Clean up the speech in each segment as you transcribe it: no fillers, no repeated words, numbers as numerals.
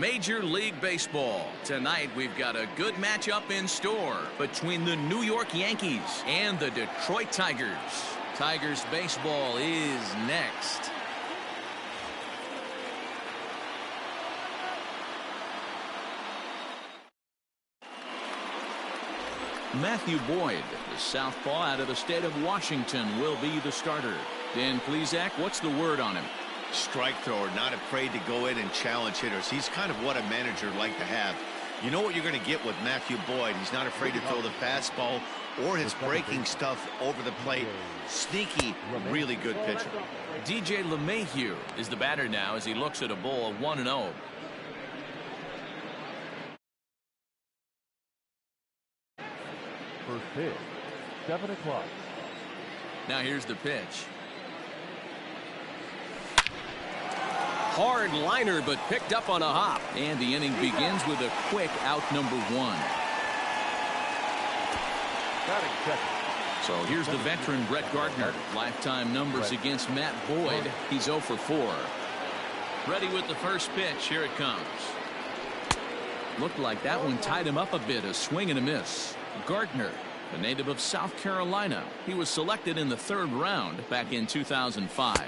Major League Baseball. Tonight we've got a good matchup in store between the New York Yankees and the Detroit Tigers. Tigers baseball is next. Matthew Boyd, the southpaw out of the state of Washington, will be the starter. Dan Plesac, what's the word on him? Strike thrower, not afraid to go in and challenge hitters. He's kind of what a manager would like to have. You know what you're going to get with Matthew Boyd. He's not afraid to throw the fastball or his breaking stuff over the plate. Sneaky, really good pitcher. DJ LeMahieu is the batter now as he looks at a ball 1-0. First pitch, 7 o'clock. Now here's the pitch. Hard liner, but picked up on a hop. And the inning begins with a quick out number 1. So here's the veteran Brett Gardner. Lifetime numbers against Matt Boyd. He's 0 for 4. Ready with the first pitch. Here it comes. Looked like that one tied him up a bit. A swing and a miss. Gardner, a native of South Carolina. He was selected in the 3rd round back in 2005.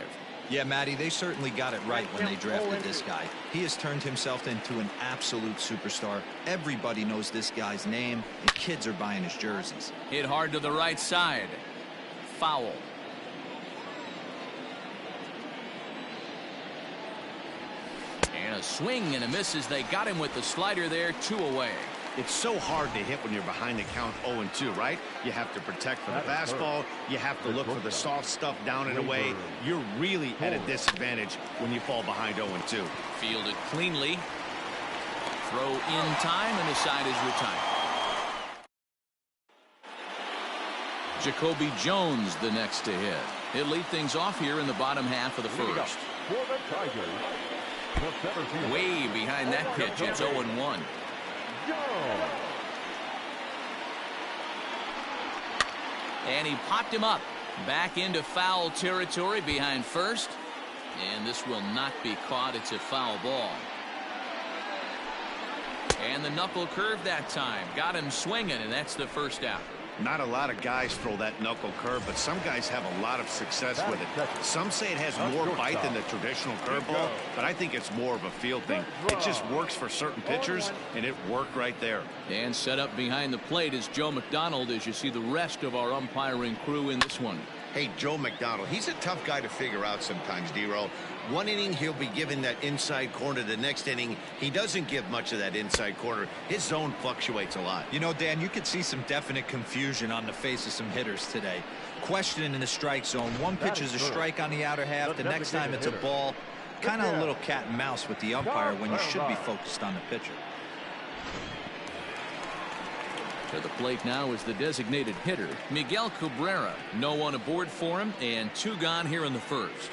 Yeah, Matty, they certainly got it right when they drafted this guy. He has turned himself into an absolute superstar. Everybody knows this guy's name, and kids are buying his jerseys. Hit hard to the right side. Foul. And a swing and a miss as they got him with the slider there. 2 away. It's so hard to hit when you're behind the count 0-2, right? You have to protect for the fastball. You have to look for the soft stuff down and away. You're really at a disadvantage when you fall behind 0-2. Fielded cleanly. Throw in time, and the side is retired. Jacoby Jones the next to hit. He'll lead things off here in the bottom half of the first. Way behind that pitch. It's 0-1. And he popped him up back into foul territory behind first, and this will not be caught. It's a foul ball. And the knuckle curve that time got him swinging, and that's the first out. Not a lot of guys throw that knuckle curve, but some guys have a lot of success with it. Some say it has more bite than the traditional curveball, but I think it's more of a feel thing. It just works for certain pitchers, and it worked right there. And set up behind the plate is Joe McDonald as you see the rest of our umpiring crew in this one. Hey, Joe McDonald, he's a tough guy to figure out sometimes, D-Row. One inning, he'll be given that inside corner. The next inning, he doesn't give much of that inside corner. His zone fluctuates a lot. You know, Dan, you could see some definite confusion on the face of some hitters today. Questioning in the strike zone. One pitch is a strike on the outer half. The next time it's a ball. Kind of a little cat and mouse with the umpire when you should be focused on the pitcher. To the plate now is the designated hitter, Miguel Cabrera. No one aboard for him, and 2 gone here in the first.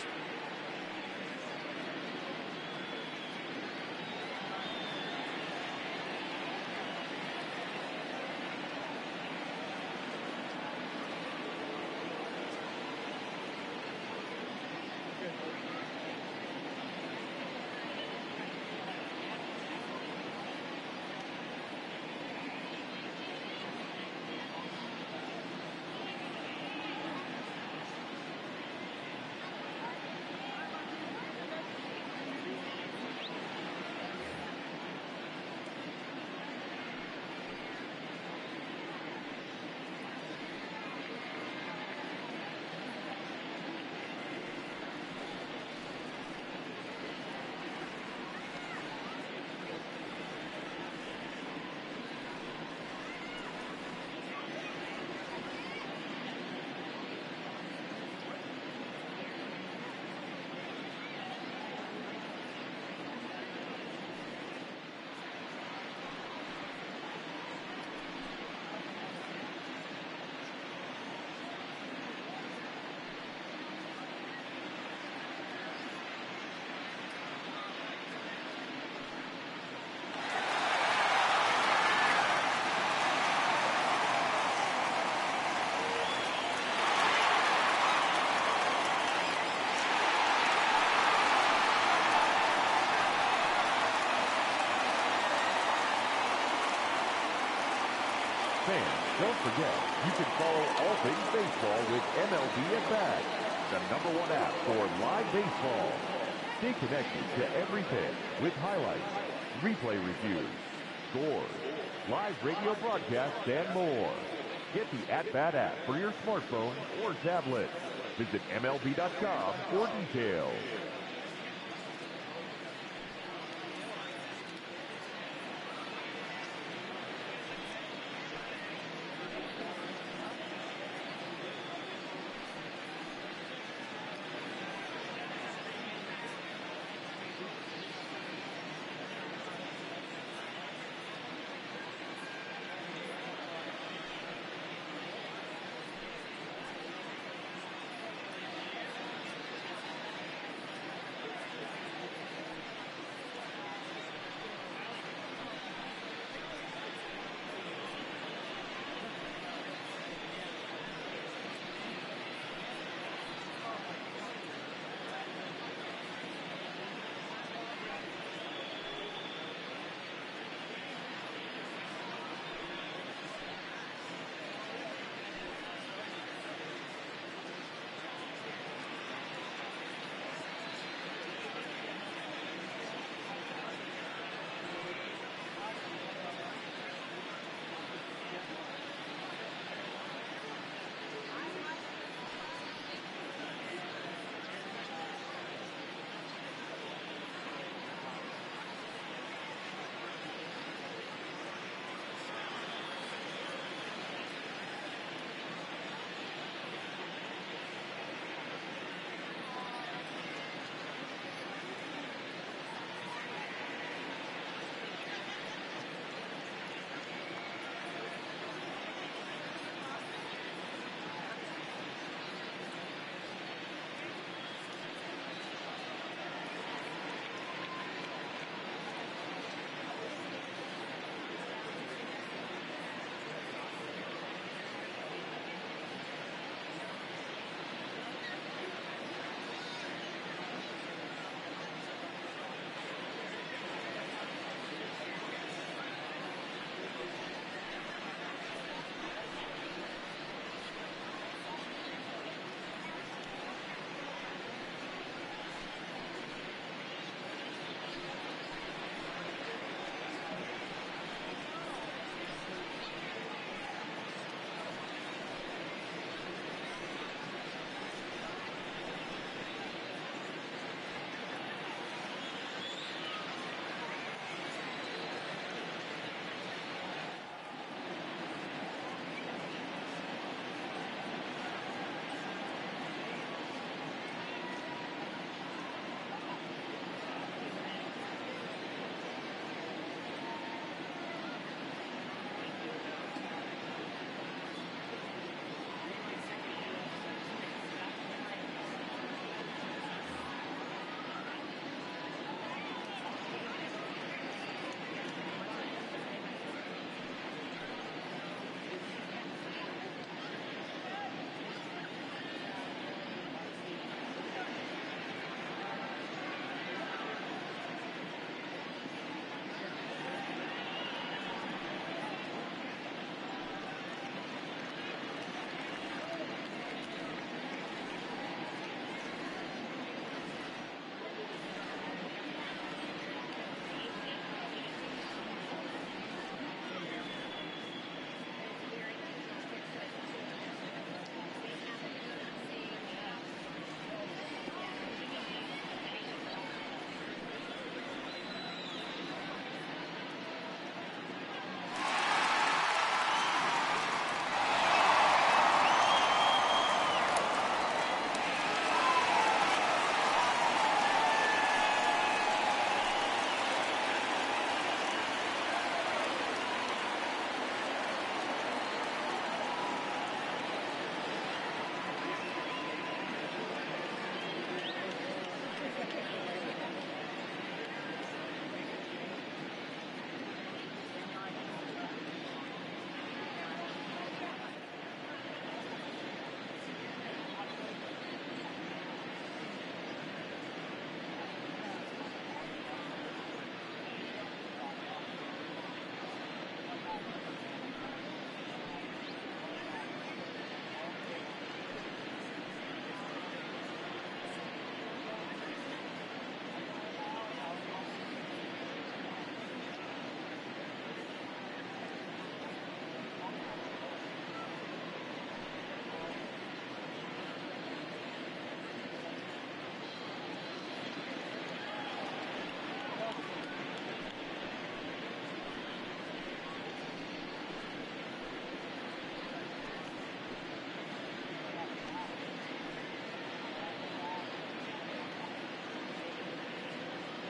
fans, don't forget, you can follow all things baseball with MLB at Bat, the #1 app for live baseball. Stay connected to every pitch with highlights, replay reviews, scores, live radio broadcasts, and more. Get the At Bat app for your smartphone or tablet. Visit MLB.com for details.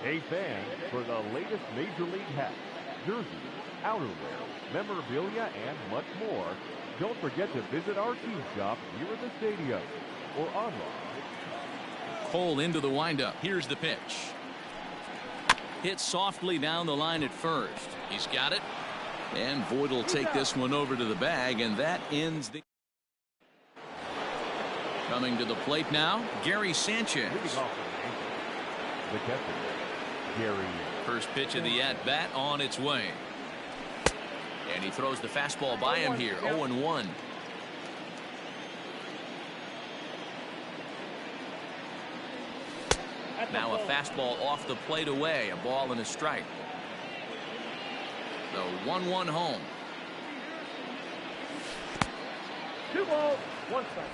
Hey fans, for the latest Major League hats, jerseys, outerwear, memorabilia, and much more, don't forget to visit our team shop here at the stadium or online. Cole into the windup. Here's the pitch. Hit softly down the line at first. He's got it. And Boyd will take this one over to the bag, and that ends the... Coming to the plate now, Gary Sanchez. The captain, Gary. First pitch of the at-bat on its way. And he throws the fastball by him here, 0-1. Now a fastball off the plate away, a ball and a strike. The 1-1 home. 2 balls, 1 strike.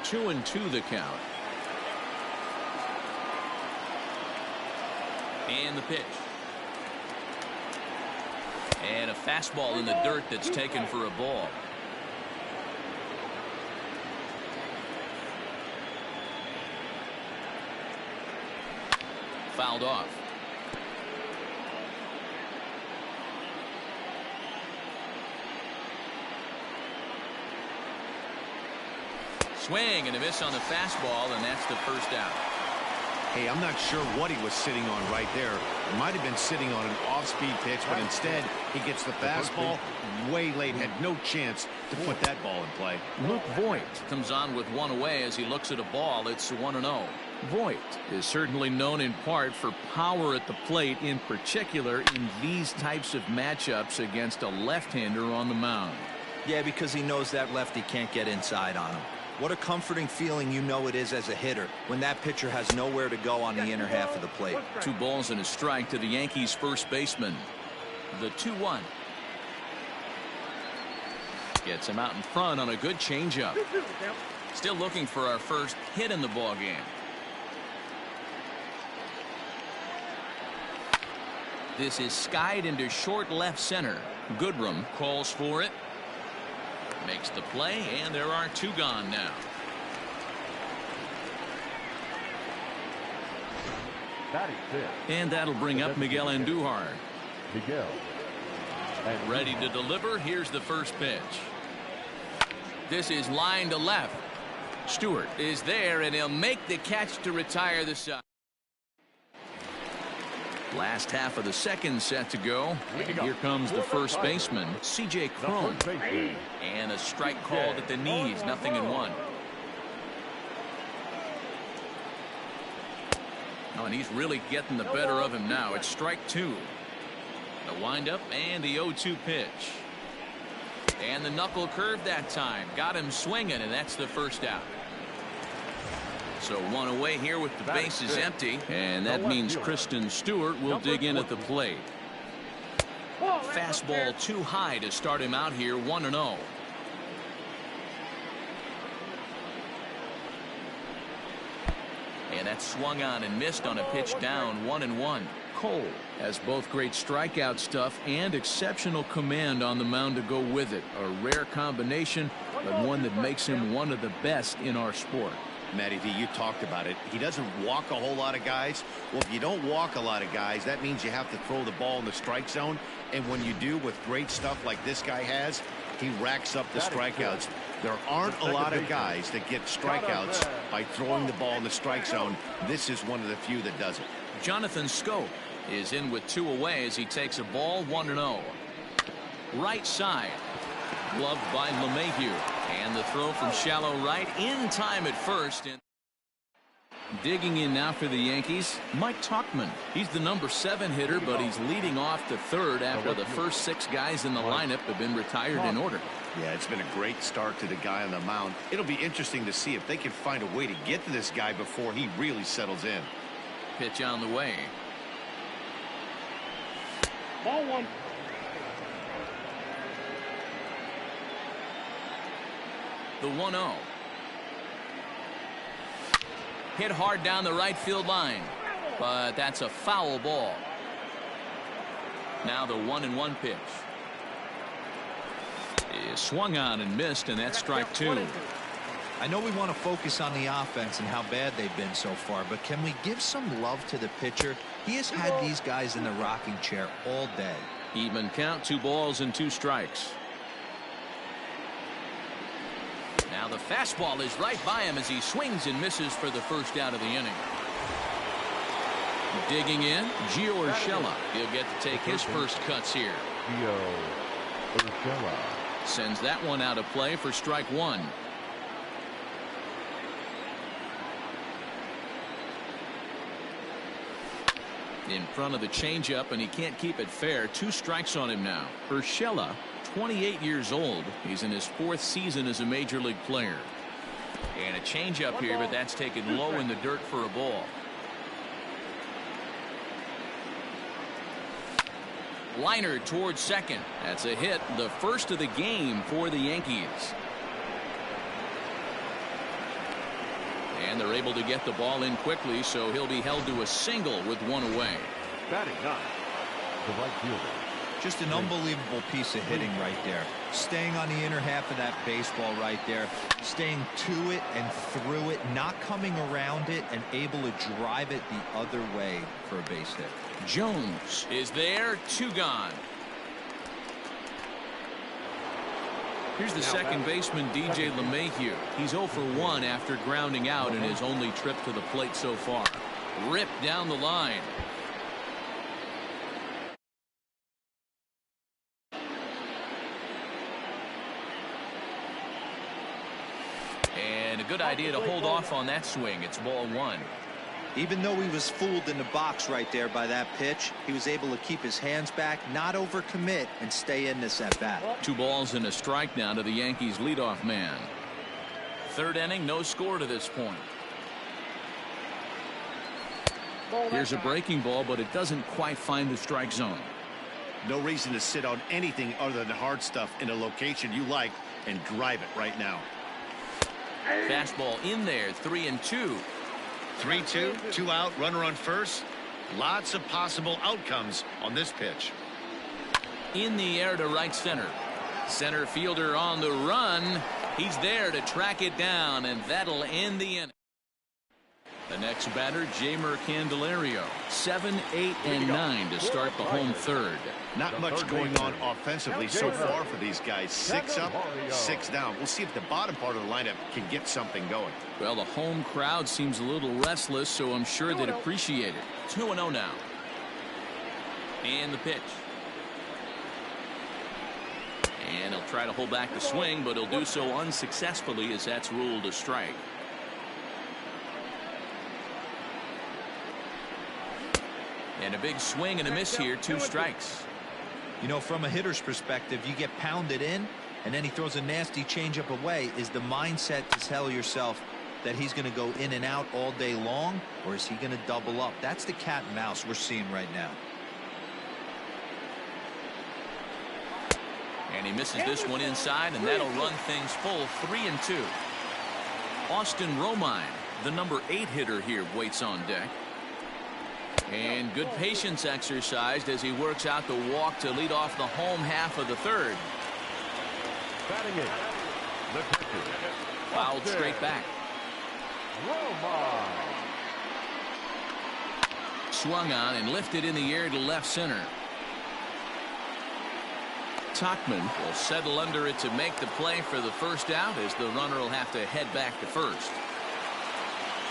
2-2 the count. And the pitch. And a fastball in the dirt that's taken for a ball. Fouled off. Swing and a miss on the fastball, and that's the first out. Hey, I'm not sure what he was sitting on right there. It might have been sitting on an off-speed pitch, but instead he gets the fastball way late, had no chance to put that ball in play. Luke Voigt comes on with one away as he looks at a ball. It's 1-0. Voigt is certainly known in part for power at the plate, in particular in these types of matchups against a left-hander on the mound. Yeah, because he knows that lefty can't get inside on him. What a comforting feeling you know it is as a hitter when that pitcher has nowhere to go on the inner half of the plate. 2 balls and a strike to the Yankees first baseman. The 2-1. Gets him out in front on a good changeup. Still looking for our first hit in the ball game. This is skied into short left center. Goodrum calls for it. Makes the play, and there are 2 gone now. And that'll bring up Miguel Andujar. Miguel. Ready to deliver. Here's the first pitch. This is line to left. Stewart is there, and he'll make the catch to retire the side. Last half of the second set to go. And here comes the first baseman, C.J. Cron. And a strike called at the knees, 0-1. Oh, and he's really getting the better of him now. It's strike 2. The windup and the 0-2 pitch. And the knuckle curve that time. Got him swinging, and that's the first out. So 1 away here with the bases empty, and that means Kristen Stewart will dig in at the plate. Fastball too high to start him out here, 1-0. And that swung on and missed on a pitch down, 1-1. Cole has both great strikeout stuff and exceptional command on the mound to go with it. A rare combination, but one that makes him one of the best in our sport. Matty V, you talked about it. He doesn't walk a whole lot of guys. Well, if you don't walk a lot of guys, that means you have to throw the ball in the strike zone. And when you do, with great stuff like this guy has, he racks up the strikeouts. There aren't a lot of guys that get strikeouts by throwing the ball in the strike zone. This is one of the few that does it. Jonathan Scope is in with 2 away as he takes a ball, 1-0. Right side. Gloved by LeMahieu. And the throw from shallow right in time at first. And digging in now for the Yankees, Mike Tauchman. He's the number 7 hitter, but he's leading off to third after the first 6 guys in the lineup have been retired in order. Yeah, it's been a great start to the guy on the mound. It'll be interesting to see if they can find a way to get to this guy before he really settles in. Pitch on the way. Ball 1. The 1-0. Hit hard down the right field line, but that's a foul ball. Now the 1-1 pitch Is swung on and missed, and that's strike two. I know we want to focus on the offense and how bad they've been so far, but can we give some love to the pitcher? He has had these guys in the rocking chair all day. Even count, 2 balls and 2 strikes. Now the fastball is right by him as he swings and misses for the first out of the inning. Digging in, Gio Urshela. He'll get to take his first cuts here. Gio Urshela sends that one out of play for strike one. In front of the changeup, and he can't keep it fair. 2 strikes on him now. Urshela, 28 years old. He's in his 4th season as a major league player. And a changeup here, but that's taken low in the dirt for a ball. Liner towards second. That's a hit, the first of the game for the Yankees. And they're able to get the ball in quickly, so he'll be held to a single with 1 away. Batting 9, the right fielder. Just an unbelievable piece of hitting right there. Staying on the inner half of that baseball right there. Staying to it and through it. Not coming around it and able to drive it the other way for a base hit. Jones is there. 2 gone. Here's the second baseman, DJ LeMahieu. He's 0 for 1 after grounding out in his only trip to the plate so far. Ripped down the line. And a good idea to hold off on that swing. It's ball 1. Even though he was fooled in the box right there by that pitch, he was able to keep his hands back, not overcommit, and stay in this at bat. 2 balls and a strike now to the Yankees leadoff man. 3rd inning, no score to this point. Here's a breaking ball, but it doesn't quite find the strike zone. No reason to sit on anything other than hard stuff in a location you like and drive it right now. Fastball in there, 3-2. 3-2, 2 out, runner on first. Lots of possible outcomes on this pitch. In the air to right center. Center fielder on the run. He's there to track it down, and that'll end the inning. The next batter, Jeimer Candelario. 7, 8, and 9 to start the home third. Not much going on offensively so far for these guys. 6 up, 6 down. We'll see if the bottom part of the lineup can get something going. Well, the home crowd seems a little restless, so I'm sure they'd appreciate it. It's 2-0 now. And the pitch. And he'll try to hold back the swing, but he'll do so unsuccessfully as that's ruled a strike. And a big swing and a miss here, 2 strikes. You know, from a hitter's perspective, you get pounded in, and then he throws a nasty changeup away. Is the mindset to tell yourself that he's going to go in and out all day long, or is he going to double up? That's the cat and mouse we're seeing right now. And he misses this one inside, and that'll run things full. 3-2. Austin Romine, the number 8 hitter here, waits on deck. And good patience exercised as he works out the walk to lead off the home half of the third. Batting in, the pitcher. Fouled straight back. Romine. Swung on and lifted in the air to left center. Tauchman will settle under it to make the play for the first out, as the runner will have to head back to first.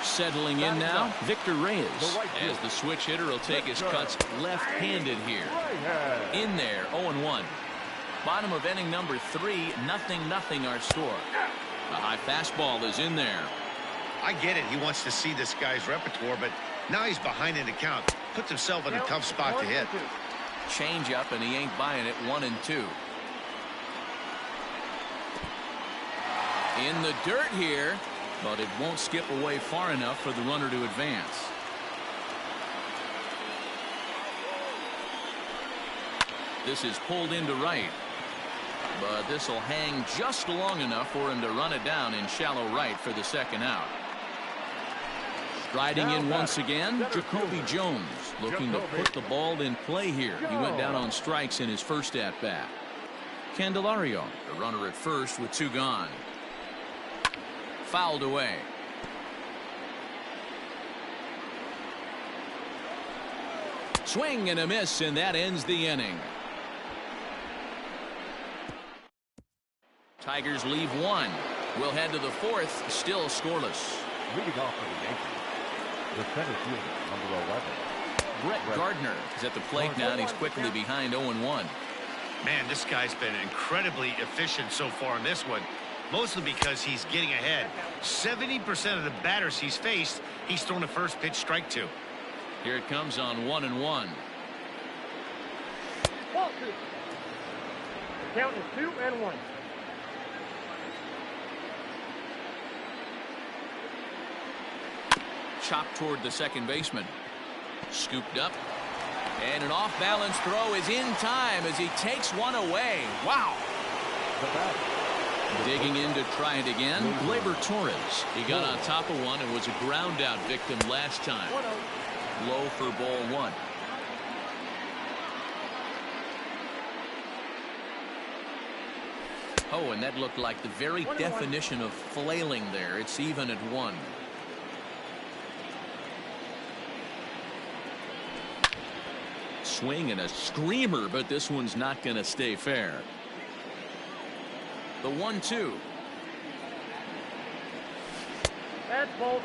Settling in now, Victor Reyes, as the switch hitter will take his cuts left-handed here. In there, 0-1. Bottom of inning number 3, 0-0 our score. A high fastball is in there. I get it. He wants to see this guy's repertoire, but now he's behind in the count. Puts himself in a tough spot to hit. Change up, and he ain't buying it. 1-2. In the dirt here, but it won't skip away far enough for the runner to advance. This is pulled into right, but this will hang just long enough for him to run it down in shallow right for the second out. Striding in once again, Jacoby Jones, looking to put the ball in play here. He went down on strikes in his first at bat. Candelario, the runner at first with 2 gone. Fouled away. Swing and a miss, and that ends the inning. Tigers leave 1. We'll head to the 4th, still scoreless. Leading off for the Yankees, the center fielder, number 11. Brett Gardner is at the plate now, and he's quickly behind 0-1. Man, this guy's been incredibly efficient so far in this one, mostly because he's getting ahead. 70% of the batters he's faced, he's thrown a first pitch strike to. Here it comes on 1-1. Ball 2. Count is 2-1. Chopped toward the second baseman. Scooped up. And an off-balance throw is in time as he takes one away. Wow. Digging in to try it again, Gleyber Torres. He got on top of one and was a ground-out victim last time. Low for ball 1. Oh, and that looked like the very definition of flailing there. It's even at 1. Swing and a screamer, but this one's not going to stay fair. The 1-2. That's ball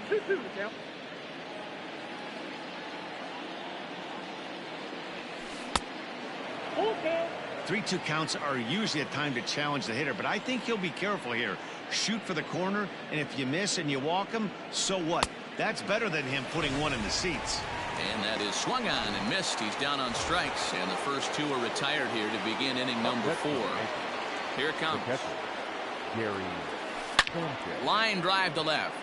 2. 2-2 to count. Full count. 3-2 counts are usually a time to challenge the hitter, but I think he'll be careful here. Shoot for the corner, and if you miss and you walk him, so what? That's better than him putting one in the seats. And that is swung on and missed. He's down on strikes, and the first 2 are retired here to begin inning number 4. Here it comes. Line drive to left.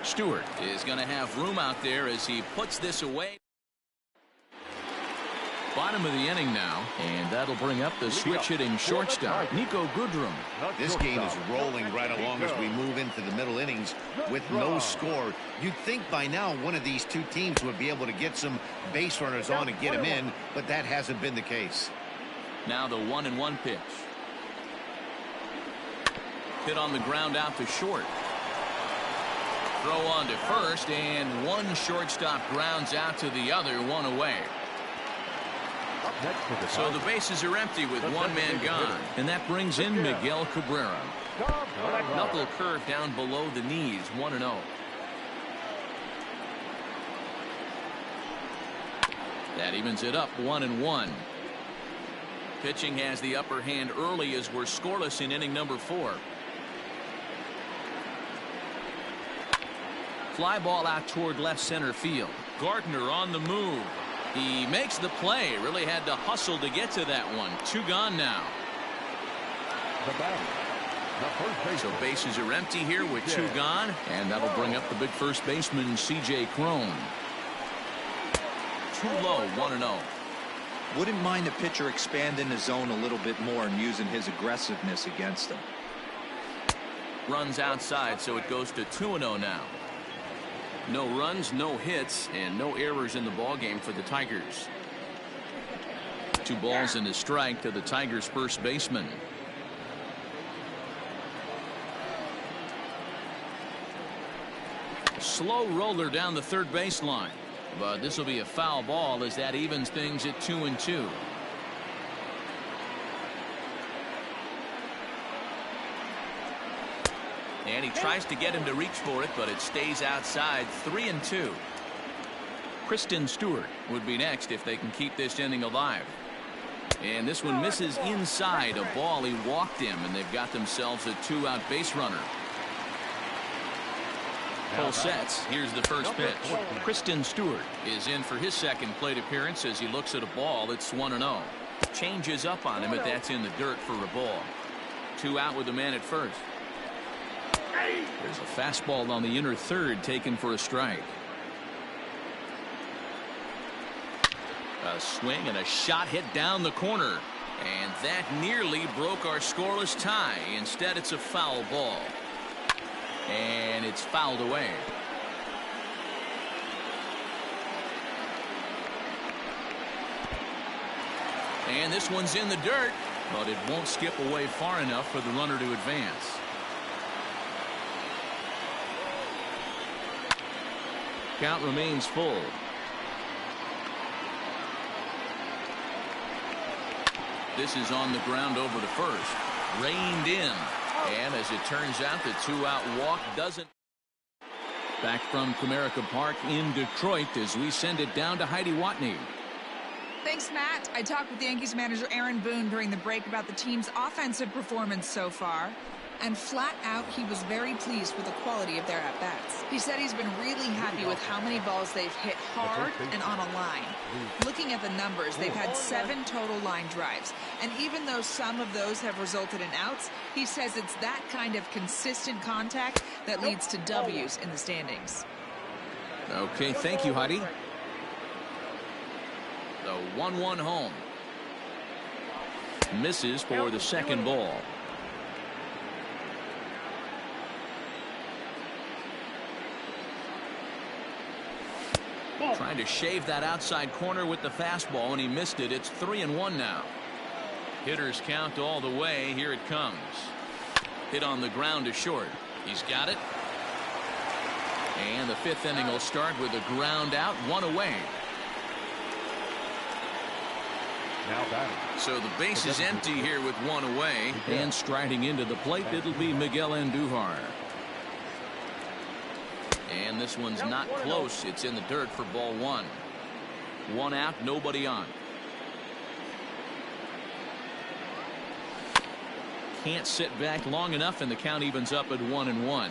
Stewart is going to have room out there as he puts this away. Bottom of the inning now, and that'll bring up the switch-hitting shortstop, Nico Goodrum. This game is rolling right along as we move into the middle innings with no score. You'd think by now one of these 2 teams would be able to get some base runners on and get them in, but that hasn't been the case. Now the 1-1 pitch. Hit on the ground out to short. Throw on to first, and one shortstop grounds out to the other, 1 away. So the bases are empty with 1 man gone, and that brings in Miguel Cabrera. Knuckle curve down below the knees, 1-0. That evens it up, 1-1. Pitching has the upper hand early as we're scoreless in inning number 4. Fly ball out toward left center field. Gardner on the move. He makes the play. Really had to hustle to get to that one. 2 gone now. So bases are empty here with 2 gone, and that'll bring up the big first baseman, C.J. Cron. Too low, 1-0. Wouldn't mind the pitcher expanding the zone a little bit more and using his aggressiveness against him. Runs outside, so it goes to 2-0 now. No runs, no hits, and no errors in the ballgame for the Tigers. 2 balls and a strike to the Tigers' first baseman. Slow roller down the third baseline, but this will be a foul ball as that evens things at 2-2. And he tries to get him to reach for it, but it stays outside. 3-2. Kristen Stewart would be next if they can keep this inning alive. And this one misses inside a ball. He walked him, and they've got themselves a 2-out base runner. Full sets. Here's the first pitch. Kristen Stewart is in for his second plate appearance as he looks at a ball. It's 1-0. Changes up on him, but that's in the dirt for a ball. 2 out with the man at first. There's a fastball on the inner third taken for a strike. A swing and a shot hit down the corner, and that nearly broke our scoreless tie. Instead, it's a foul ball, and it's fouled away. And this one's in the dirt, but it won't skip away far enough for the runner to advance. Count remains full. This is on the ground over to first. Reined in. And as it turns out, the two-out walk doesn't. Back from Comerica Park in Detroit as we send it down to Heidi Watney. Thanks, Matt. I talked with Yankees manager Aaron Boone during the break about the team's offensive performance so far. And flat out, he was very pleased with the quality of their at-bats. He said he's been really happy with how many balls they've hit hard and on a line. Looking at the numbers, they've had 7 total line drives. And even though some of those have resulted in outs, he says it's that kind of consistent contact that leads to W's in the standings. Okay, thank you, Heidi. The 1-1 home. Misses for the second ball. Trying to shave that outside corner with the fastball, and he missed it. It's 3-1 now. Hitters count all the way. Here it comes. Hit on the ground to short. He's got it. And the 5th inning will start with a ground out, 1 away. Now batting. So the base is empty here with 1 away. And striding into the plate, it'll be Miguel Andujar. And this one's not close. It's in the dirt for ball 1. 1 out, nobody on. Can't sit back long enough, and the count evens up at 1-1.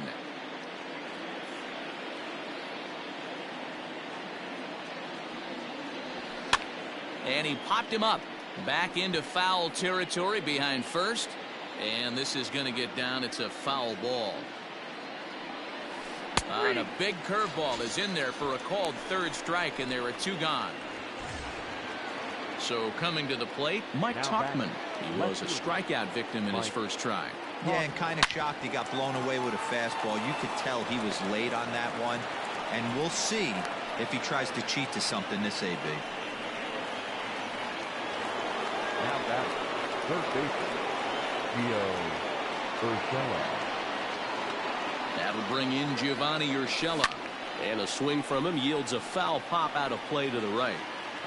And he popped him up. Back into foul territory behind first. And this is going to get down. It's a foul ball. And a big curveball is in there for a called 3rd strike, and there are 2 gone. So coming to the plate, Mike Tauchman. He was a strikeout victim in his first try. Yeah, and kind of shocked he got blown away with a fastball. You could tell he was late on that one. And we'll see if he tries to cheat to something this AB. Now batting. Third baseman, Gio Urshela. That'll bring in Giovanni Urshela. And a swing from him yields a foul pop out of play to the right.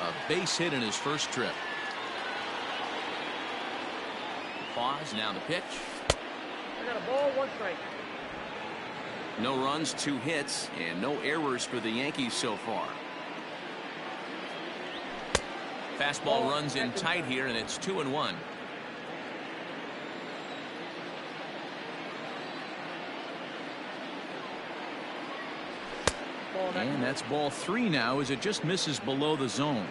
A base hit in his first trip. Pause, now the pitch. I got a ball, 1 strike. No runs, 2 hits, and no errors for the Yankees so far. Fastball runs in tight here, and it's 2-1. And that's ball 3 now as it just misses below the zone.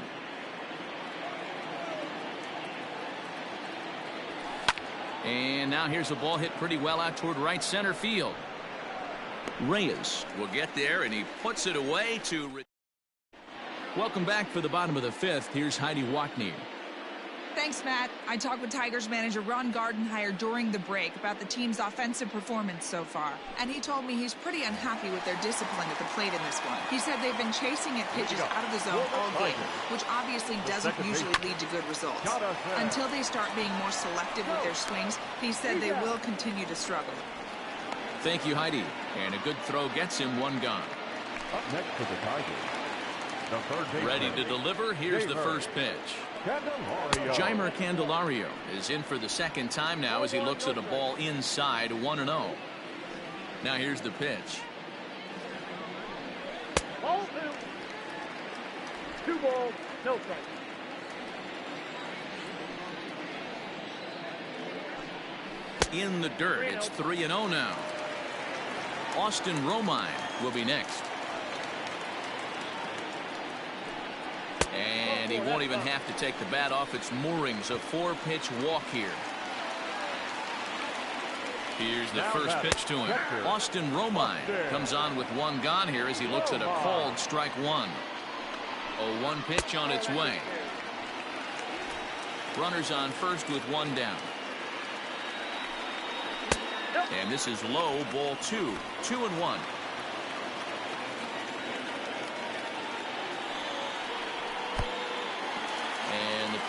And now here's a ball hit pretty well out toward right center field. Reyes will get there, and he puts it away to. Welcome back for the bottom of the 5th. Here's Heidi Watney. Thanks, Matt. I talked with Tigers manager Ron Gardenhire during the break about the team's offensive performance so far. And he told me he's pretty unhappy with their discipline at the plate in this one. He said they've been chasing at pitches out of the zone all game, which obviously doesn't usually lead to good results. Until they start being more selective with their swings, he said they will continue to struggle. Thank you, Heidi. And a good throw gets him 1 gone. Up next for the Tigers, the third baseman. Ready to deliver. Here's the first pitch. Jeimer Candelario is in for the 2nd time now as he looks at a ball inside, 1-0. Now here's the pitch. Ball 2. 2 balls, no strike. In the dirt, it's 3-0 now. Austin Romine will be next. And he won't even have to take the bat off its moorings. A 4-pitch walk here. Here's the first pitch to him. Austin Romine comes on with 1 gone here as he looks at a called strike 1. A 1 pitch on its way. Runners on first with 1 down. And this is low, ball 2. 2-1.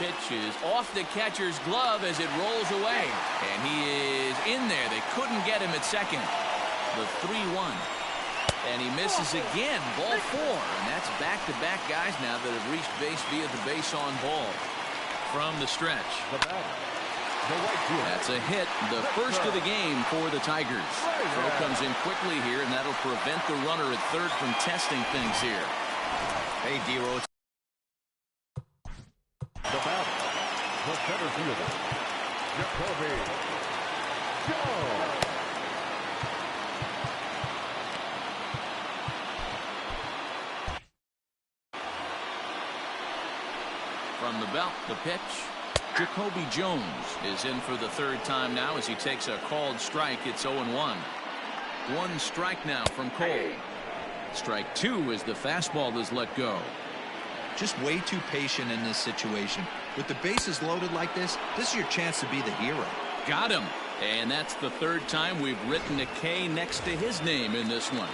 pitch is off the catcher's glove as it rolls away. And he is in there. They couldn't get him at second. The 3-1. And he misses again. Ball 4. And that's back-to-back guys now that have reached base via the base on ball. From the stretch. That's a hit. The first of the game for the Tigers. Throw comes in quickly here, and that'll prevent the runner at third from testing things here. Hey, D-Row. The batter, the center fielder, Jacoby Jones. From the belt, the pitch. Jacoby Jones is in for the third time now as he takes a called strike. It's 0-1. One strike now from Cole. Strike 2 as the fastball is let go. Just way too patient in this situation. With the bases loaded like this is your chance to be the hero. Got him. And that's the third time we've written a K next to his name in this one.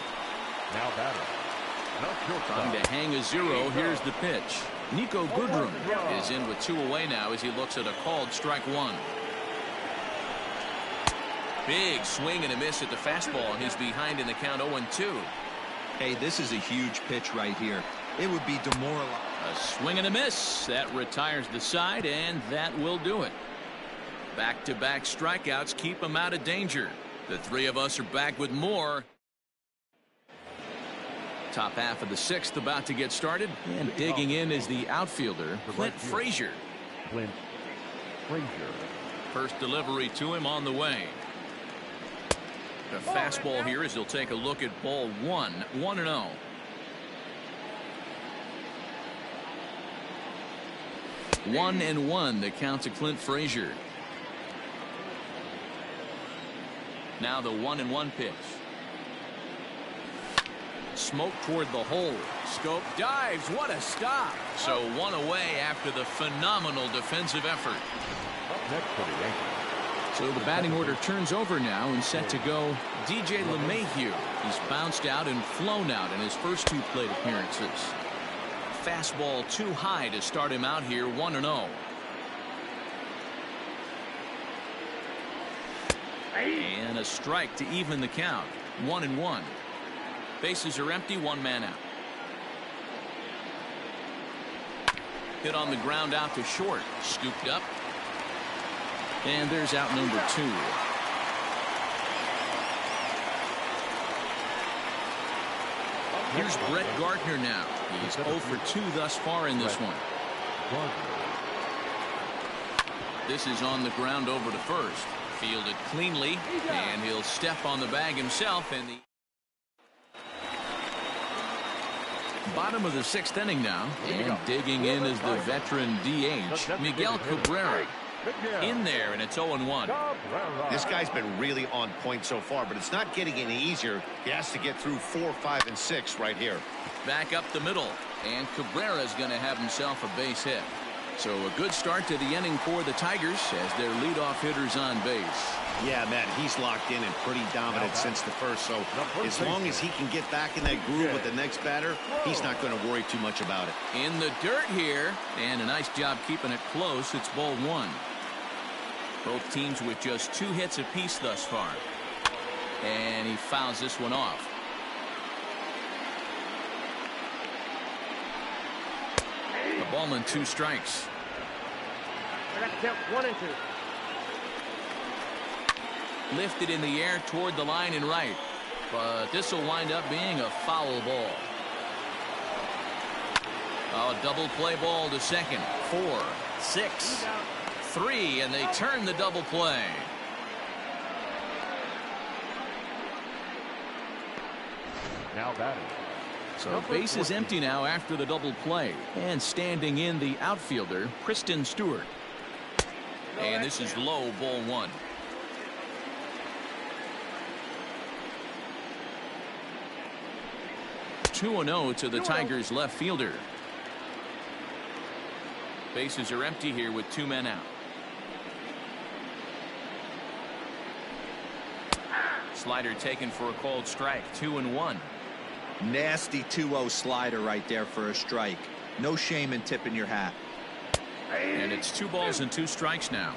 Now batter. Trying to hang a 0. Here's the pitch. Nico Goodrum is in with 2 away now as he looks at a called strike 1. Big swing and a miss at the fastball, and he's behind in the count 0-2. Hey, this is a huge pitch right here. It would be demoralizing. A swing and a miss. That retires the side, and that will do it. Back-to-back strikeouts keep him out of danger. The three of us are back with more. Top half of the 6th about to get started, and digging in is the outfielder, Clint Frazier. Clint Frazier. First delivery to him on the way. The fastball here as he'll take a look at ball 1, 1-0. One and 1 the count to Clint Frazier. Now the 1-1 pitch. Smoke toward the hole. Scope dives. What a stop. So 1 away after the phenomenal defensive effort. Up next for the Yankees. So the batting order turns over now and set to go DJ LeMahieu. He's bounced out and flown out in his first 2 plate appearances. Fastball too high to start him out here 1-0. And a strike to even the count. 1-1. Bases are empty, 1 man out. Hit on the ground out to short. Scooped up. And there's out number 2. Here's Brett Gardner now. He's 0 for 2 thus far in this one. This is on the ground over to first. Fielded cleanly, and he'll step on the bag himself. And the bottom of the 6th inning now, and digging in is the veteran DH, Miguel Cabrera. In there, and it's 0-1. This guy's been really on point so far, but it's not getting any easier. He has to get through 4, 5, and 6 right here. Back up the middle, and Cabrera's going to have himself a base hit. So a good start to the inning for the Tigers as their leadoff hitter's on base. Yeah, Matt, he's locked in and pretty dominant since the first, so as long as he can get back in that groove with the next batter, he's not going to worry too much about it. In the dirt here, and a nice job keeping it close. It's ball 1. Both teams with just 2 hits apiece thus far. And he fouls this one off. A ball and 2 strikes. I got to count 1 and 2. Lifted in the air toward the line and right. But this will wind up being a foul ball. A double play ball to second. 4, 6, 3, and they turn the double play. Now batting. So base is empty now after the double play. And standing in the outfielder, Kristen Stewart. And this is low, ball 1. Two and 0 to the Tigers left fielder. Bases are empty here with 2 men out. Slider taken for a called strike. 2-1. Nasty 2-0 slider right there for a strike. No shame in tipping your hat. And it's 2 balls and 2 strikes now.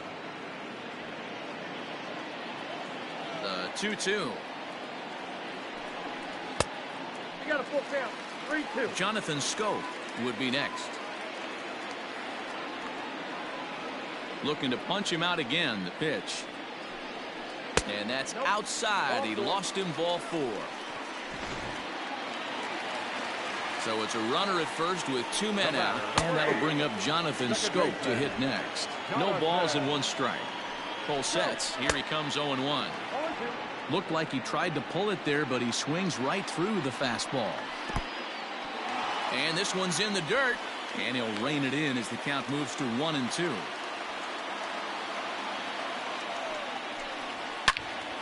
The 2-2. You got a full count. 3-2. Jonathan Scope would be next. Looking to punch him out again. The pitch. And that's outside. He lost him, ball 4. So it's a runner at first with 2 men out. And that'll bring up Jonathan Scope to hit next. No balls and 1 strike. Full sets. Here he comes 0-1. Looked like he tried to pull it there, but he swings right through the fastball. And this one's in the dirt. And he'll rein it in as the count moves to 1-2.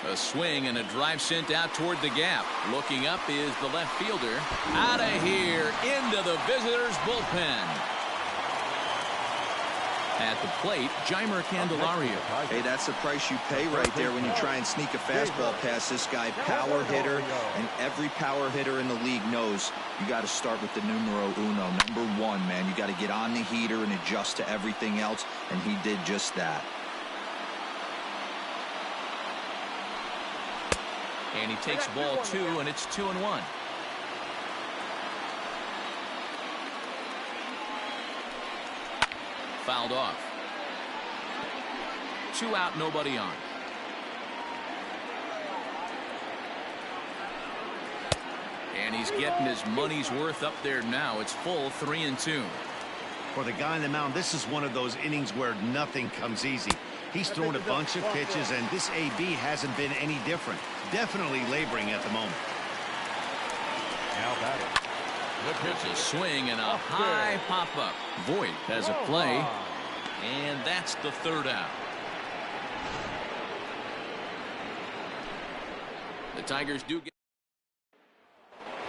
A swing and a drive sent out toward the gap. Looking up is the left fielder. Out of here into the visitors' bullpen. At the plate, Jeimer Candelario. Hey, that's the price you pay right there when you try and sneak a fastball past this guy. Power hitter, and every power hitter in the league knows you got to start with the numero uno, number 1, man. You got to get on the heater and adjust to everything else, and he did just that. And he takes ball 2, and it's 2-1. Fouled off. 2 out, nobody on. And he's getting his money's worth up there now. It's full 3-2. For the guy on the mound, this is one of those innings where nothing comes easy. He's thrown a bunch of pitches, and this AB hasn't been any different. Definitely laboring at the moment. Now batting. There's a swing and a high pop-up. Voit has a play, and that's the 3rd out. The Tigers do get...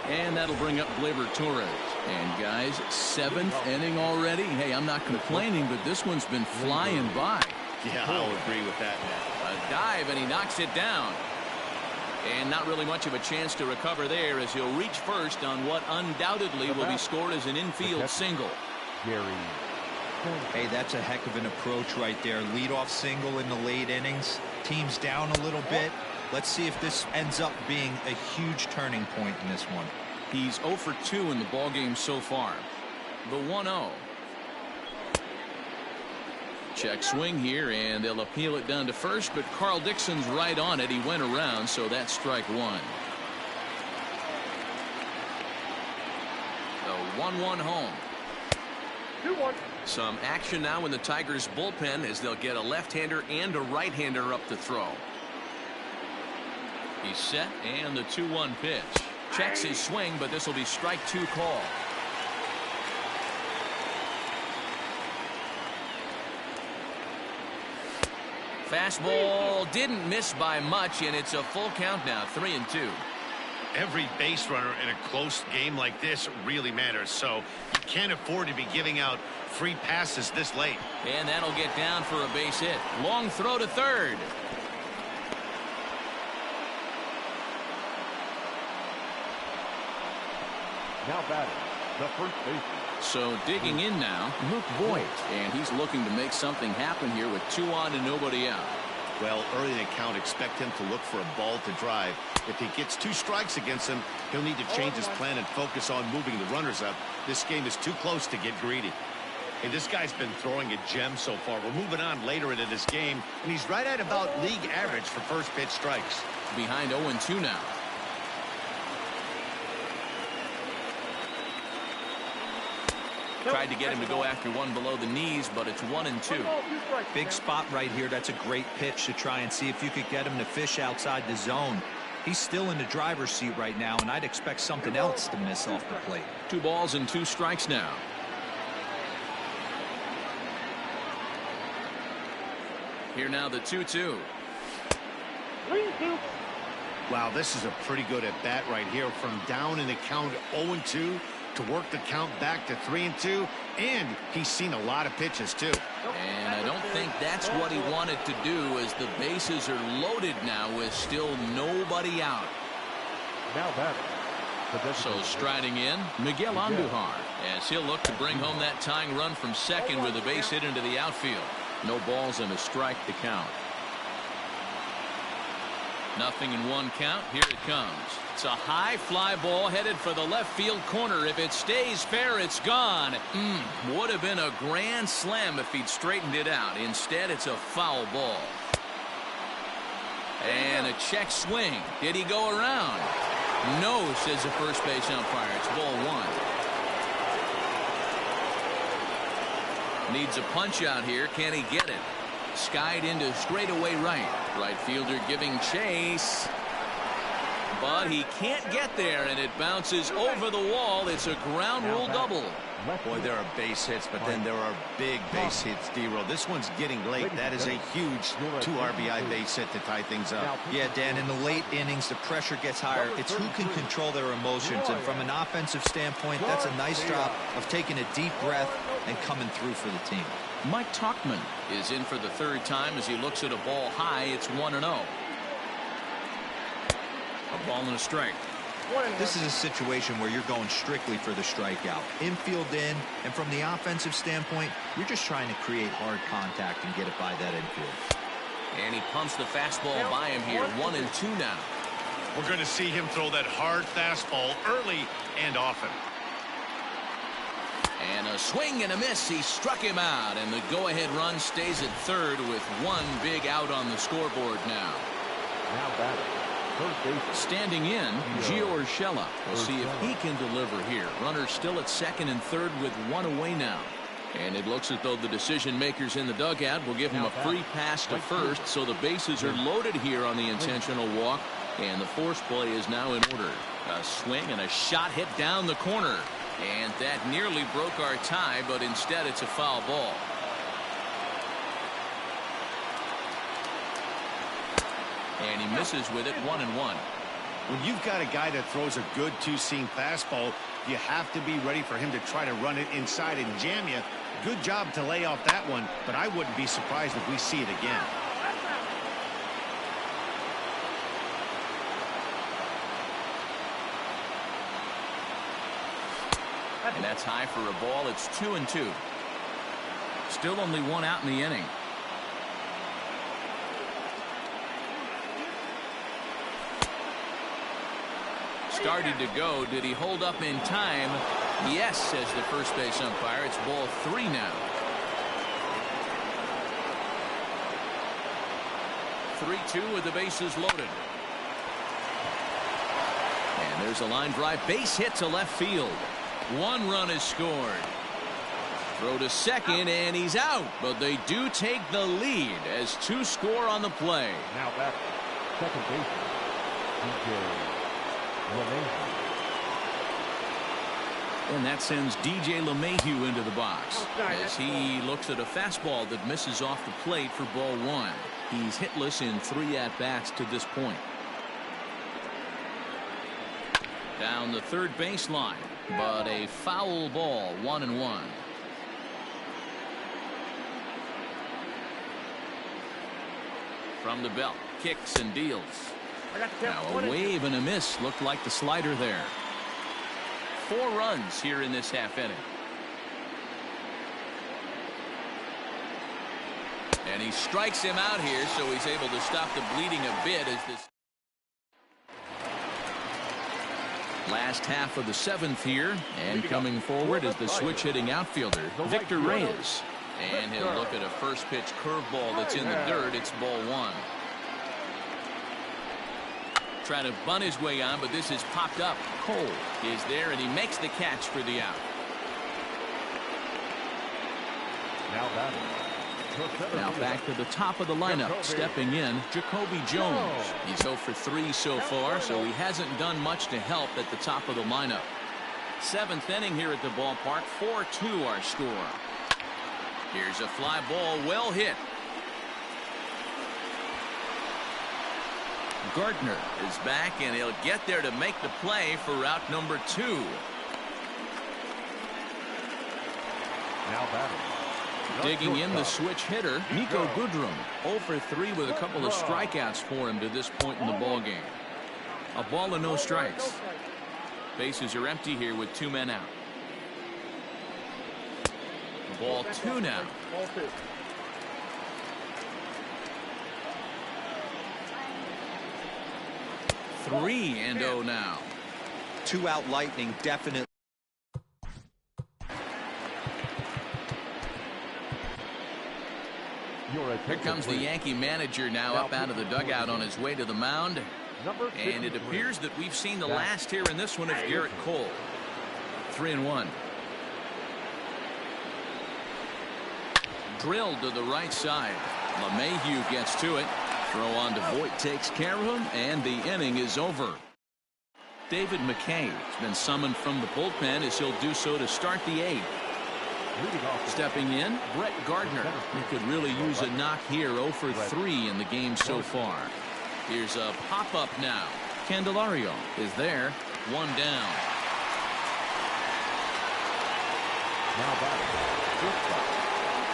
And that'll bring up Gleyber Torres. And guys, 7th inning already. Hey, I'm not complaining, but this one's been flying by. Yeah, I'll agree with that, man. A dive, and he knocks it down. And not really much of a chance to recover there as he'll reach first on what undoubtedly will be scored as an infield single. Hey, that's a heck of an approach right there. Leadoff single in the late innings. Team's down a little bit. Let's see if this ends up being a huge turning point in this one. He's 0 for 2 in the ballgame so far. The 1-0. Check swing here, and they'll appeal it down to first, but Carl Dixon's right on it. He went around, so that's strike 1. The 1-1 home. 2-1. Some action now in the Tigers bullpen as they'll get a left-hander and a right-hander up to throw. He's set, and the 2-1 pitch. Checks his swing, but this will be strike 2 call. Fastball didn't miss by much, and it's a full count now, 3-2. Every base runner in a close game like this really matters, so you can't afford to be giving out free passes this late. And that'll get down for a base hit. Long throw to third. Now batting, the first baseman. So digging in now, Luke Voit, and he's looking to make something happen here with 2 on and nobody out. Well, early in the count, expect him to look for a ball to drive. If he gets 2 strikes against him, he'll need to change his plan and focus on moving the runners up. This game is too close to get greedy. And this guy's been throwing a gem so far. We're moving on later into this game, and he's right at about league average for first pitch strikes. Behind 0-2 now. Tried to get him to go after one below the knees, but it's 1-2. Big spot right here. That's a great pitch to try and see if you could get him to fish outside the zone. He's still in the driver's seat right now, and I'd expect something else to miss off the plate. 2 balls and 2 strikes now. Here now the 2-2. Wow, this is a pretty good at bat right here. From down in the count 0-2 to work the count back to 3-2, and he's seen a lot of pitches too. And I don't think that's what he wanted to do, as the bases are loaded now with still nobody out. Now batting. So striding in, Miguel Andujar. As he'll look to bring home that tying run from second with a base hit into the outfield. No balls and a strike to count. 0-1 count. Here it comes. It's a high fly ball headed for the left field corner. If it stays fair, it's gone. Would have been a grand slam if he'd straightened it out. Instead, it's a foul ball. And a check swing. Did he go around? No, says the first base umpire. It's ball one. Needs a punch out here. Can he get it? Skied into straightaway right. Right fielder giving chase. But he can't get there, and it bounces over the wall. It's a ground rule double. Boy, there are base hits, but then there are big base hits, D-Roll. This one's getting late. That is a huge 2 RBI base hit to tie things up. Yeah, Dan, in the late innings, the pressure gets higher. It's who can control their emotions. And from an offensive standpoint, that's a nice job of taking a deep breath and coming through for the team. Mike Tauchman is in for the third time as he looks at a ball high. It's 1-0. A ball and a strike. This is a situation where you're going strictly for the strikeout. Infield in, and from the offensive standpoint, you're just trying to create hard contact and get it by that infield. And he pumps the fastball by him here. 1-2 now. We're going to see him throw that hard fastball early and often. And a swing and a miss. He struck him out, and the go-ahead run stays at third with one big out on the scoreboard now. Now batting. Standing in, Gio Urshela. We'll see if he can deliver here. Runner still at second and third with one away now. And it looks as though the decision makers in the dugout will give him a free pass to first, so the bases are loaded here on the intentional walk, and the force play is now in order. A swing and a shot hit down the corner, and that nearly broke our tie, but instead it's a foul ball. And he misses with it. 1-1. When you've got a guy that throws a good two-seam fastball, you have to be ready for him to try to run it inside and jam you. Good job to lay off that one, but I wouldn't be surprised if we see it again. And that's high for a ball. It's 2-2. Still only one out in the inning. Started to go. Did he hold up in time? Yes, says the first base umpire. It's ball 3 now. 3-2 with the bases loaded. And there's a line drive. Base hit to left field. 1 run is scored. Throw to second, and he's out. But they do take the lead as 2 score on the play. Now back. Second baseman, DJ. And that sends DJ LeMahieu into the box as he looks at a fastball that misses off the plate for ball 1. He's hitless in 3 at-bats to this point. Down the third baseline, but a foul ball. 1-1. From the belt, kicks and deals. Now a wave and a miss. Looked like the slider there. 4 runs here in this half inning. And he strikes him out here, so he's able to stop the bleeding a bit as this last half of the 7th here. And coming forward is the switch hitting outfielder Victor Reyes. And he'll look at a first pitch curveball that's in the dirt. It's ball 1. Trying to bunt his way on, but this is popped up. Cole is there, and he makes the catch for the out. Now back to the top of the lineup. Stepping in, Jacoby Jones. He's 0 for 3 so far, so he hasn't done much to help at the top of the lineup. 7th inning here at the ballpark. 4-2 our score. Here's a fly ball, well hit. Gardner is back, and he'll get there to make the play for route number 2. Now batting. Digging in the switch hitter, Nico Goodrum. 0 for 3 with a couple of strikeouts for him to this point in the ballgame. A ball and no strikes. Bases are empty here with 2 men out. Ball 2 now. Ball 2. 3-0 now. 2 out Lightning definitely. Here comes the Yankee manager now up out of the dugout on his way to the mound. And it appears that we've seen the last here in this one of Garrett Cole. 3-1. Drilled to the right side. LeMahieu gets to it. Throw on to Voit takes care of him, and the inning is over. David McKay has been summoned from the bullpen as he'll do so to start the 8th. Stepping in, Brett Gardner. He could really use a knock here. 0 for 3 in the game so far. Here's a pop-up now. Candelario is there. 1 down.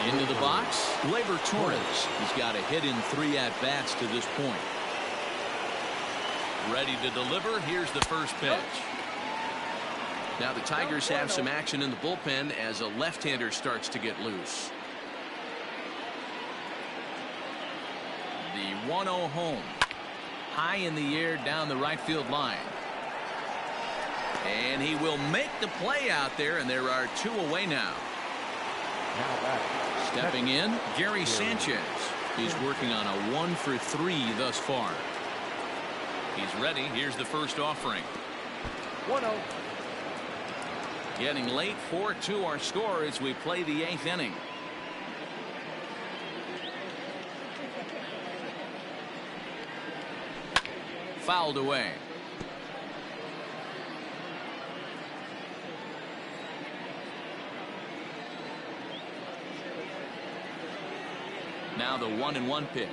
Into the box, Gleyber Torres. He's got a hit in 3 at-bats to this point. Ready to deliver. Here's the first pitch. Now the Tigers have some action in the bullpen as a left-hander starts to get loose. The 1-0 home. High in the air down the right field line. And he will make the play out there, and there are 2 away now. Stepping in, Gary Sanchez. He's working on a 1 for 3 thus far. He's ready. Here's the first offering. 1-0. Getting late, 4-2 our score as we play the 8th inning. Fouled away. Now the 1-1 pitch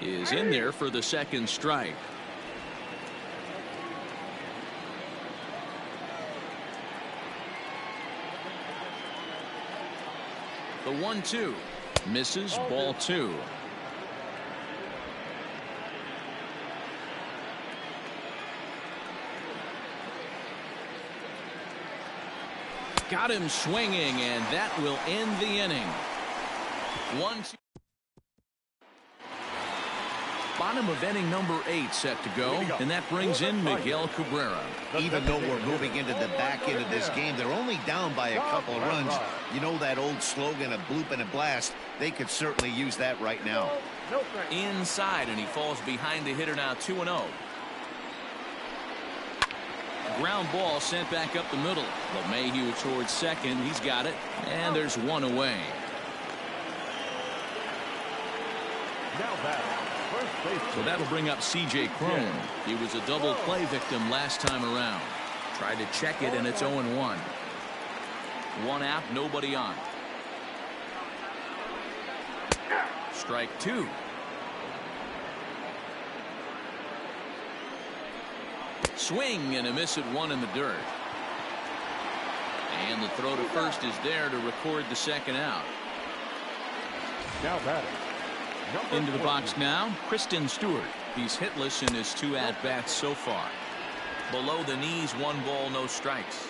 is in there for the second strike. The 1-2 misses. Ball 2. Got him swinging, and that will end the inning. 1-2. Bottom of inning number 8 set to go, and that brings in Miguel Cabrera. Even though we're moving into the back end of this game, they're only down by a couple of runs. You know that old slogan, a bloop and a blast. They could certainly use that right now. Inside, and he falls behind the hitter now. 2-0. Ground ball sent back up the middle. LeMahieu towards second. He's got it, and there's 1 away. Now back. So that'll bring up C.J. Cron. He was a double play victim last time around. Tried to check it, and it's 0-1. 1 out, nobody on. Strike 2. Swing and a miss at 1 in the dirt. And the throw to first is there to record the second out. Now batting. Into the box now, Kristen Stewart. He's hitless in his 2 at-bats so far. Below the knees, 1 ball, no strikes.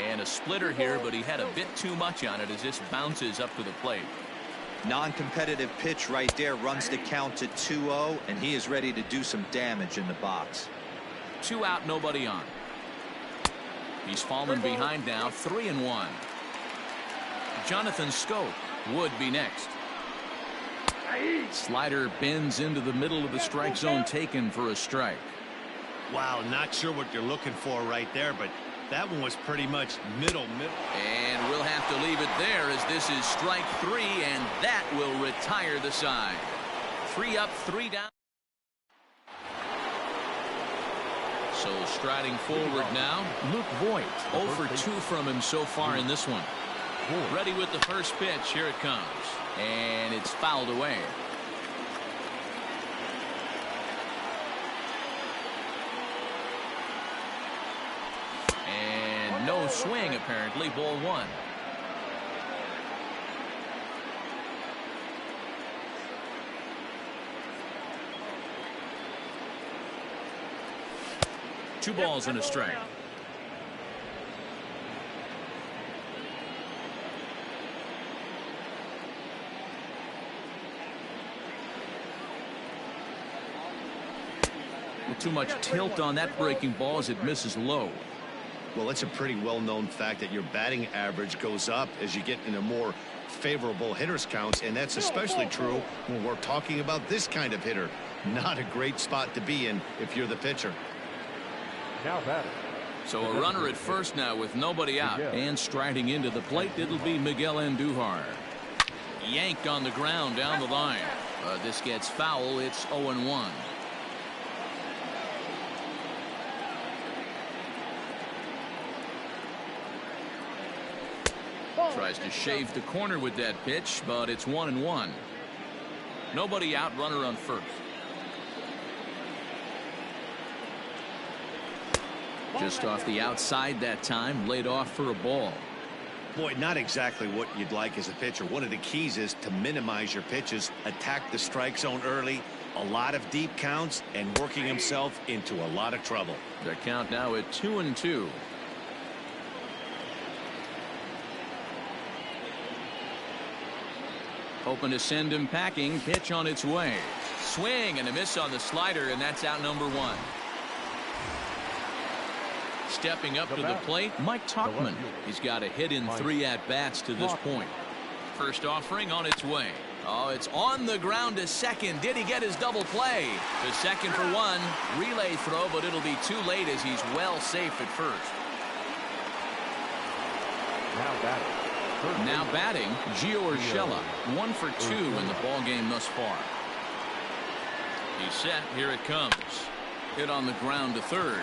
And a splitter here, but he had a bit too much on it as this bounces up to the plate. Non-competitive pitch right there, runs the count to 2-0, and he is ready to do some damage in the box. 2 out, nobody on. He's fallen behind now, 3-1. Jonathan Scope would be next. Slider bends into the middle of the strike zone, taken for a strike. Wow, not sure what you're looking for right there, but that one was pretty much middle. And we'll have to leave it there as this is strike 3, and that will retire the side. 3 up, 3 down. So striding forward now, Luke Voit. 0 for 2 from him so far in this one. Ready with the first pitch. Here it comes. And it's fouled away. And no swing, apparently. Ball 1. Two balls and a strike. Too much tilt on that breaking ball as it misses low. Well, it's a pretty well-known fact that your batting average goes up as you get into more favorable hitters counts, and that's especially true when we're talking about this kind of hitter. Not a great spot to be in if you're the pitcher. Now batting. So a runner at first now with nobody out, and striding into the plate, it'll be Miguel Andujar. Yanked on the ground down the line. This gets foul. It's 0-1. Tries to shave the corner with that pitch, but it's 1-1. Nobody out, runner on first. Just off the outside that time, laid off for a ball. Boy, not exactly what you'd like as a pitcher. One of the keys is to minimize your pitches, attack the strike zone early, a lot of deep counts, and working himself into a lot of trouble. Their count now at 2-2. Hoping to send him packing. Pitch on its way. Swing and a miss on the slider, and that's out number 1. Stepping up to the plate, Mike Tauchman. He's got a hit in 3 at-bats to this point. First offering on its way. Oh, it's on the ground to second. Did he get his double play? To second for 1. Relay throw, but it'll be too late as he's well safe at first. Now batting, Gio Urshela, 1 for 2 in the ball game thus far. He's set. Here it comes. Hit on the ground to third.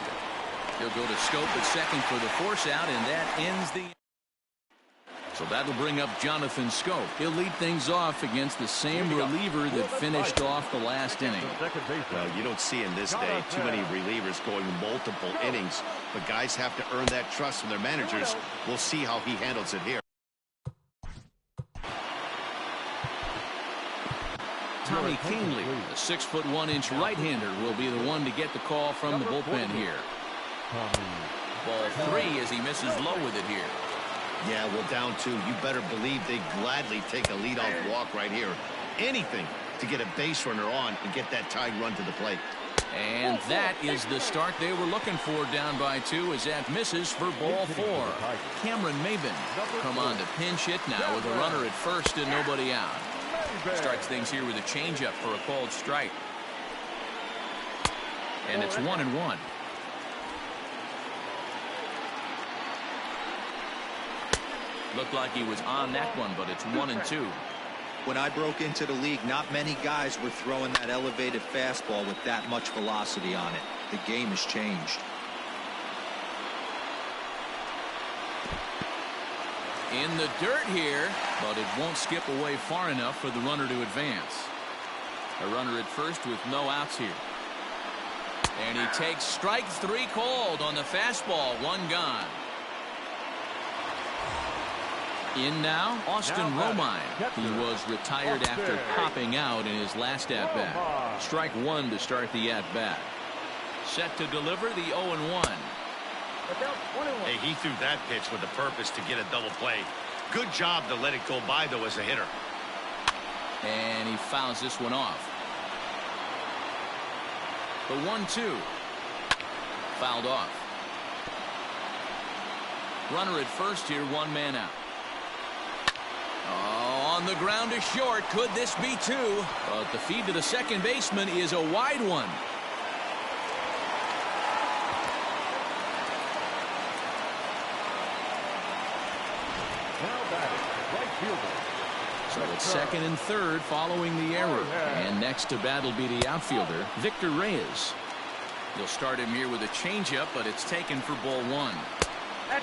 He'll go to Scope at second for the force out, and that ends the. So that'll bring up Jonathan Scope. He'll lead things off against the same reliever that finished off the last inning. Well, you don't see in this day too many relievers going multiple innings, but guys have to earn that trust from their managers. We'll see how he handles it here. Tommy Kahnle, a 6'1" right-hander, will be the one to get the call from the bullpen here. Ball 3 as he misses low with it here. Yeah, well, down 2. You better believe they gladly take a leadoff walk right here. Anything to get a base runner on and get that tied run to the plate. And that is the start they were looking for, down by 2, as that misses for ball 4. Cameron Maben come on to pinch hit now with a runner at first and nobody out. Starts things here with a changeup for a called strike. And it's 1-1. Looked like he was on that one, but it's 1-2. When I broke into the league, not many guys were throwing that elevated fastball with that much velocity on it. The game has changed. In the dirt here, but it won't skip away far enough for the runner to advance. A runner at first with no outs here. And he takes strike 3 called on the fastball. 1 gone. In now, Austin Romine. He was retired after popping out in his last at-bat. Strike 1 to start the at-bat. Set to deliver the 0-1. Hey, he threw that pitch with the purpose to get a double play. Good job to let it go by, though, as a hitter. And he fouls this one off. The 1-2. Fouled off. Runner at first here, 1 man out. Oh, on the ground to short. Could this be 2? But the feed to the second baseman is a wide one. So it's second and third following the error. And next to bat will be the outfielder, Victor Reyes. He'll start him here with a changeup, but it's taken for ball 1.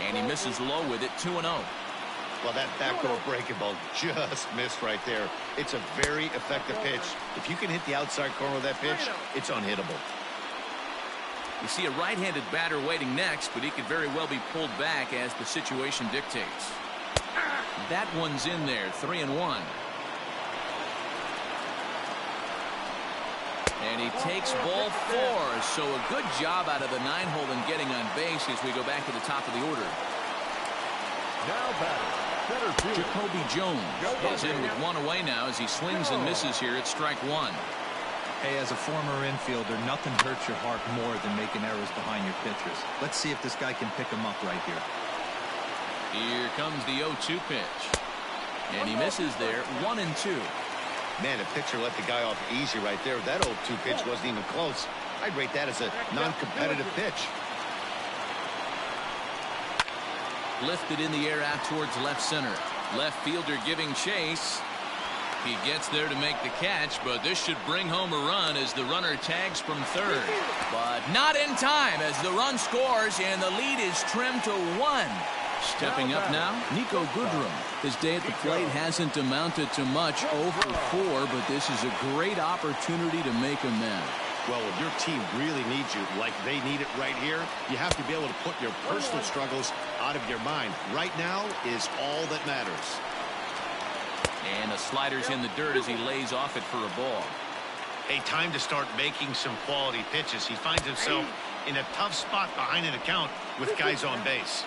And he misses low with it, 2-0. Well, that backdoor breaking ball just missed right there. It's a very effective pitch. If you can hit the outside corner of that pitch, it's unhittable. You see a right-handed batter waiting next, but he could very well be pulled back as the situation dictates. That one's in there, 3-1. And he takes ball 4. So a good job out of the 9-hole in getting on base as we go back to the top of the order. Now batting, Jacoby Jones is in with 1 away now as he swings and misses here at strike 1. Hey, as a former infielder, nothing hurts your heart more than making errors behind your pitchers. Let's see if this guy can pick them up right here. Here comes the 0-2 pitch. And he misses there, 1-2. Man, a pitcher let the guy off easy right there. That 0-2 pitch wasn't even close. I'd rate that as a non-competitive pitch. Lifted in the air out towards left center. Left fielder giving chase. He gets there to make the catch, but this should bring home a run as the runner tags from third. But not in time as the run scores and the lead is trimmed to 1. Stepping up now, Nico Goodrum. His day at the plate hasn't amounted to much, 0 for 4, but this is a great opportunity to make amends. Well, if your team really needs you like they need it right here, you have to be able to put your personal struggles out of your mind. Right now is all that matters. And the slider's in the dirt as he lays off it for a ball. Hey, time to start making some quality pitches. He finds himself in a tough spot behind an account with guys on base.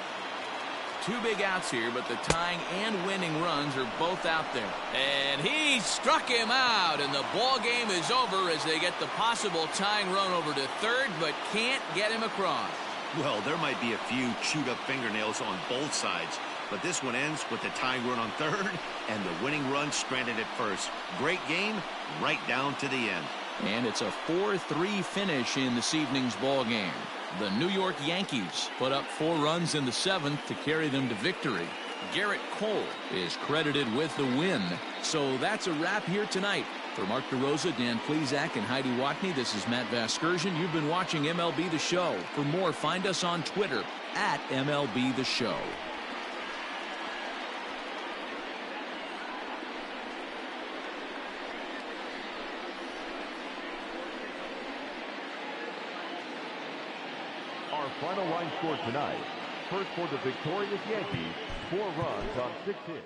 2 big outs here, but the tying and winning runs are both out there. And he struck him out, and the ball game is over as they get the possible tying run over to third, but can't get him across. Well, there might be a few chewed up fingernails on both sides, but this one ends with the tying run on third and the winning run stranded at first. Great game right down to the end. And it's a 4-3 finish in this evening's ball game. The New York Yankees put up 4 runs in the 7th to carry them to victory. Garrett Cole is credited with the win. So that's a wrap here tonight. For Mark DeRosa, Dan Plesac, and Heidi Watney, this is Matt Vasgersian. You've been watching MLB The Show. For more, find us on Twitter at MLB The Show. Our final line score tonight. First for the victorious Yankees, 4 runs on 6 hits.